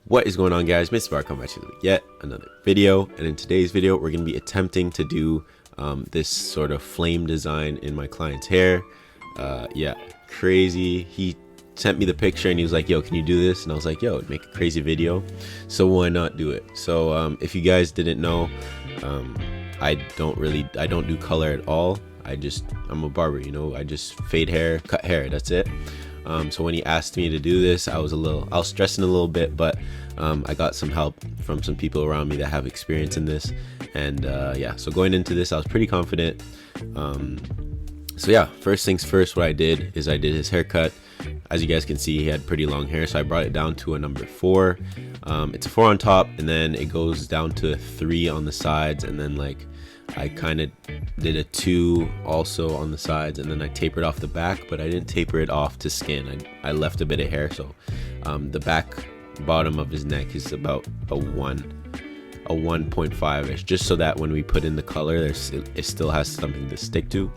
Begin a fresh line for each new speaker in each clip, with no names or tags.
What is going on, guys? Mase The Barber coming back to you with yet another video, and in today's video we're going to be attempting to do this sort of flame design in my client's hair. Yeah, crazy. He sent me the picture and he was like, yo, can you do this? And I was like, yo, it'd make a crazy video, so why not do it? So if you guys didn't know, I don't do color at all. I'm a barber, you know. I just fade hair, cut hair, that's it. So when he asked me to do this, I was stressing a little bit, but I got some help from some people around me that have experience in this, and yeah, so going into this I was pretty confident. So yeah, first things first, what I did is I did his haircut. As you guys can see, he had pretty long hair, so I brought it down to a number 4. It's a 4 on top, and then it goes down to a 3 on the sides, and then like I kind of did a 2 also on the sides, and then I tapered off the back, but I didn't taper it off to skin. I left a bit of hair, so the bottom of his neck is about a 1.5-ish, just so that when we put in the color, it still has something to stick to.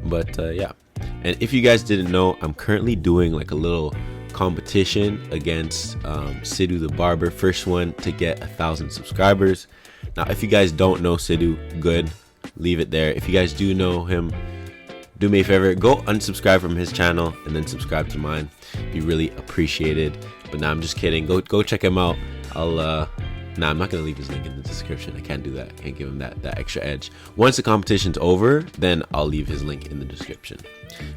But yeah, and if you guys didn't know, I'm currently doing like a little competition against Sidhu the Barber, first one to get 1,000 subscribers. Now, if you guys don't know Sidhu, good, leave it there. If you guys do know him, do me a favor, go unsubscribe from his channel and then subscribe to mine. Be really appreciated. But nah, I'm just kidding. Go check him out. I'm not gonna leave his link in the description. I can't do that. I can't give him that extra edge. Once the competition's over, then I'll leave his link in the description.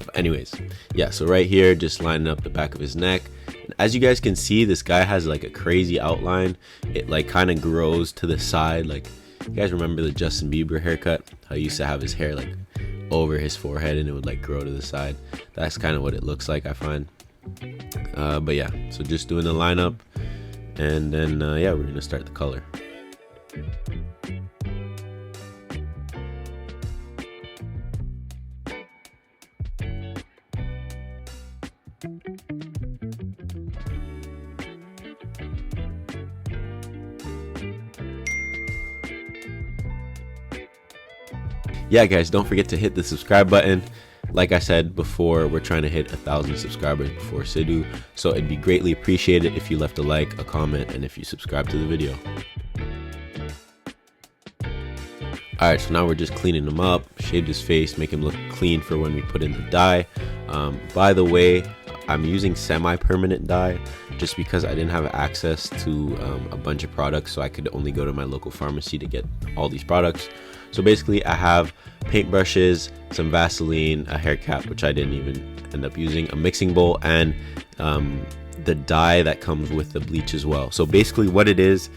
But anyways, yeah, so right here, just lining up the back of his neck. And as you guys can see, this guy has like a crazy outline. It like kind of grows to the side. Like, you guys remember the Justin Bieber haircut? How he used to have his hair like over his forehead and it would like grow to the side. That's kind of what it looks like, I find. But yeah, so just doing the lineup, and then yeah, we're gonna start the color. Yeah, guys, don't forget to hit the subscribe button. Like I said before, we're trying to hit 1,000 subscribers before Sidhu, so it'd be greatly appreciated if you left a like, a comment, and if you subscribe to the video. Alright, so now we're just cleaning him up, shaved his face, make him look clean for when we put in the dye. By the way, I'm using semi-permanent dye just because I didn't have access to a bunch of products, so I could only go to my local pharmacy to get all these products. So basically, I have paintbrushes, some Vaseline, a hair cap, which I didn't even end up using, a mixing bowl, and the dye that comes with the bleach as well. So basically what it is,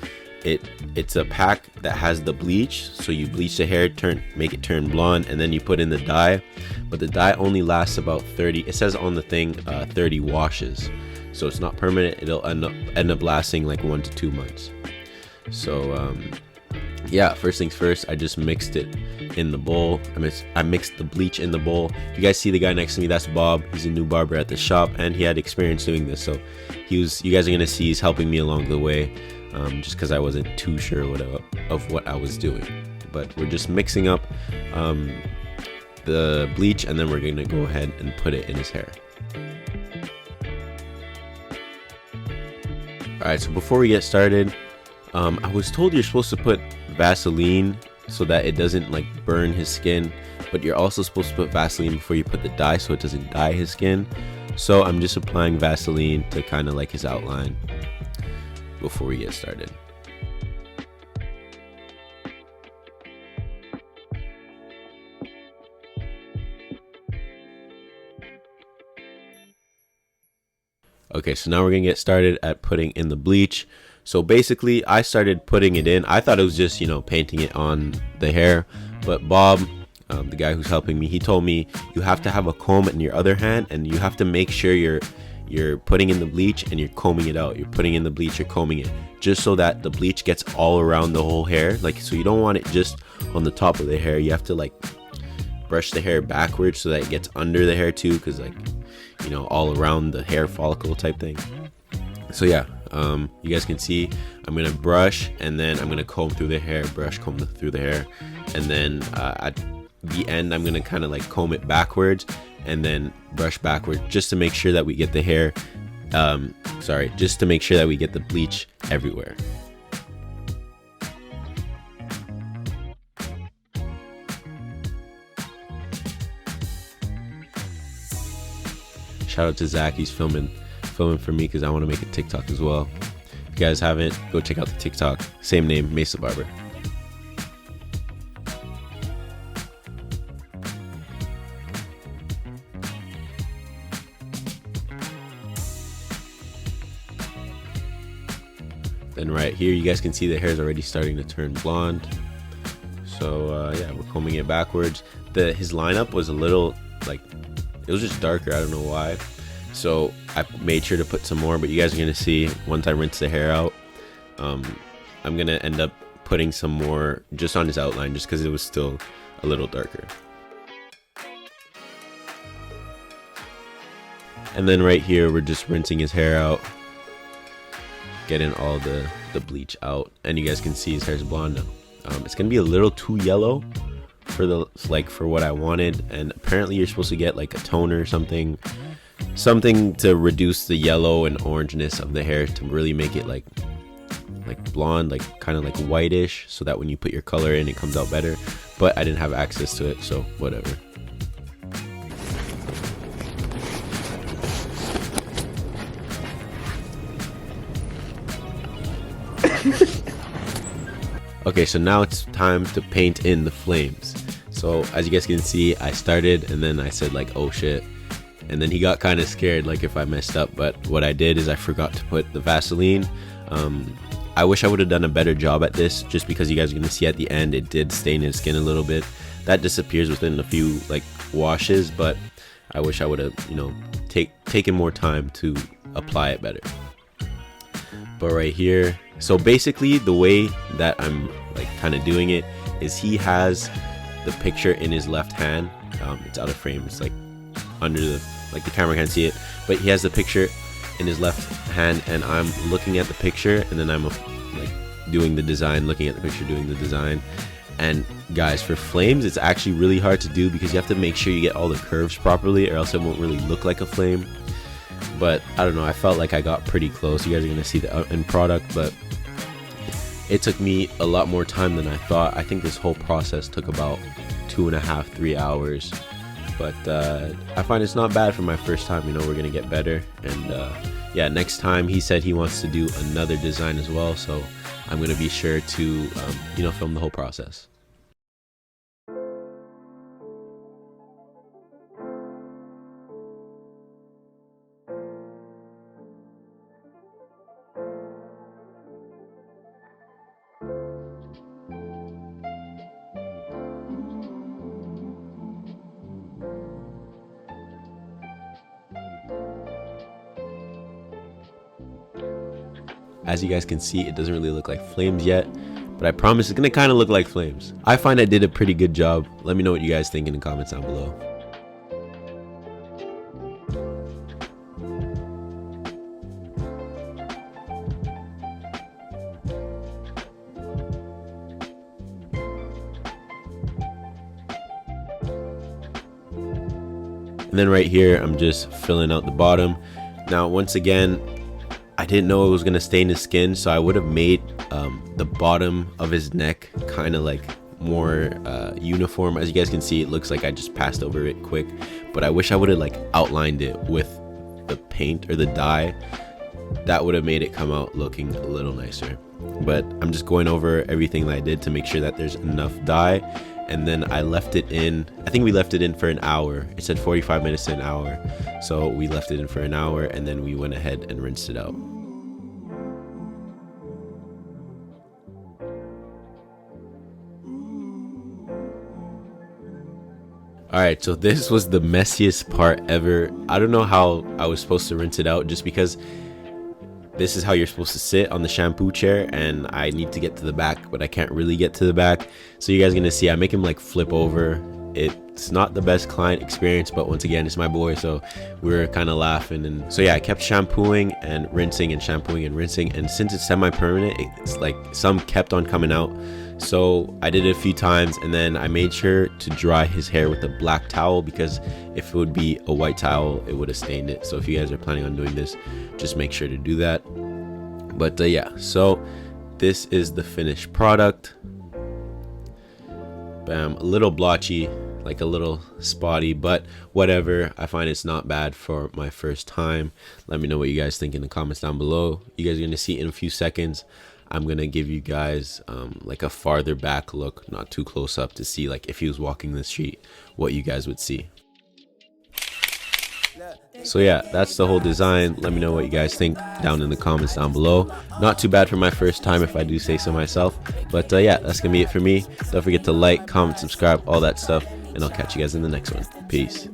it's a pack that has the bleach. So you bleach the hair, make it turn blonde, and then you put in the dye. But the dye only lasts about 30, it says on the thing, 30 washes. So it's not permanent. It'll end up lasting like 1 to 2 months. So yeah, first things first, I just mixed it in the bowl. I mixed the bleach in the bowl. If you guys see the guy next to me, that's Bob. He's a new barber at the shop, and he had experience doing this. So you guys are gonna see he's helping me along the way, just because I wasn't too sure of what I was doing. But we're just mixing up the bleach, and then we're gonna go ahead and put it in his hair. All right, so before we get started, I was told you're supposed to put Vaseline so that it doesn't like burn his skin, but you're also supposed to put Vaseline before you put the dye so it doesn't dye his skin. So I'm just applying Vaseline to kind of like his outline before we get started. Okay, so now we're gonna get started at putting in the bleach. So basically, I started putting it in. I thought it was just, you know, painting it on the hair. But Bob, the guy who's helping me, he told me you have to have a comb in your other hand, and you have to make sure you're putting in the bleach and you're combing it out. You're putting in the bleach, you're combing it, just so that the bleach gets all around the whole hair. Like, so you don't want it just on the top of the hair. You have to like brush the hair backwards so that it gets under the hair too, because like, you know, all around the hair follicle type thing. So yeah, you guys can see I'm gonna brush, and then I'm gonna comb through the hair, brush, comb through the hair, and then at the end I'm gonna kind of like comb it backwards and then brush backwards, just to make sure that we get the hair Sorry, just to make sure that we get the bleach everywhere. Shout out to Zach, he's filming for me because I want to make a TikTok as well. If you guys haven't, go check out the TikTok, same name, Mase The Barber. Then right here, you guys can see the hair is already starting to turn blonde. So yeah, we're combing it backwards. His lineup was a little like, it was just darker, I don't know why. So I made sure to put some more, but you guys are gonna see once I rinse the hair out, I'm gonna end up putting some more just on his outline just because it was still a little darker. And then right here, we're just rinsing his hair out, getting all the bleach out, and you guys can see his hair's blonde now. It's gonna be a little too yellow for what I wanted, and apparently you're supposed to get like a toner or something to reduce the yellow and orangeness of the hair to really make it like blonde, like kind of like whitish, so that when you put your color in, it comes out better. But I didn't have access to it, so whatever. Okay, so now it's time to paint in the flames. So as you guys can see, I started and then I said like, oh shit, and then he got kind of scared like if I messed up. But what I did is I forgot to put the Vaseline. I wish I would have done a better job at this, just because you guys are gonna see at the end it did stain his skin a little bit. That disappears within a few like washes, but I wish I would have, you know, taken more time to apply it better. But right here, so basically the way that I'm like kind of doing it is he has the picture in his left hand. It's out of frame, it's like under the camera can't see it, but he has the picture in his left hand and I'm looking at the picture, and then I'm like doing the design, looking at the picture, doing the design. And guys, for flames it's actually really hard to do because you have to make sure you get all the curves properly, or else it won't really look like a flame. But I don't know, I felt like I got pretty close. You guys are gonna see the end product, but it took me a lot more time than I thought. I think this whole process took about 2.5-3 hours, but I find it's not bad for my first time. You know, we're gonna get better. And yeah, next time he said he wants to do another design as well, so I'm gonna be sure to you know, film the whole process. As you guys can see, it doesn't really look like flames yet, but I promise it's gonna kind of look like flames. I find I did a pretty good job. Let me know what you guys think in the comments down below. And then right here, I'm just filling out the bottom. Now, once again, I didn't know it was gonna stain his skin, so I would have made the bottom of his neck kind of like more uniform. As you guys can see, it looks like I just passed over it quick, but I wish I would have like outlined it with the paint or the dye. That would have made it come out looking a little nicer. But I'm just going over everything that I did to make sure that there's enough dye. And then I left it in, I think we left it in for an hour. It said 45 minutes to an hour, so we left it in for an hour, and then we went ahead and rinsed it out. Alright, so this was the messiest part ever. I don't know how I was supposed to rinse it out, just because this is how you're supposed to sit on the shampoo chair, and I need to get to the back, but I can't really get to the back. So you guys are gonna see I make him like flip over It's not the best client experience, but once again, it's my boy, so we were kind of laughing. And so yeah, I kept shampooing and rinsing and shampooing and rinsing, and since it's semi-permanent, it's like some kept on coming out. So I did it a few times, and then I made sure to dry his hair with a black towel, because if it would be a white towel, it would have stained it. So if you guys are planning on doing this, just make sure to do that. But yeah, so this is the finished product. Bam, a little blotchy, like a little spotty, but whatever. I find it's not bad for my first time. Let me know what you guys think in the comments down below. You guys are gonna see in a few seconds, I'm gonna give you guys like a farther back look, not too close up, to see like if he was walking the street, what you guys would see. So yeah, that's the whole design. Let me know what you guys think down in the comments down below. Not too bad for my first time, if I do say so myself. But yeah, that's gonna be it for me. Don't forget to like, comment, subscribe, all that stuff, and I'll catch you guys in the next one. Peace.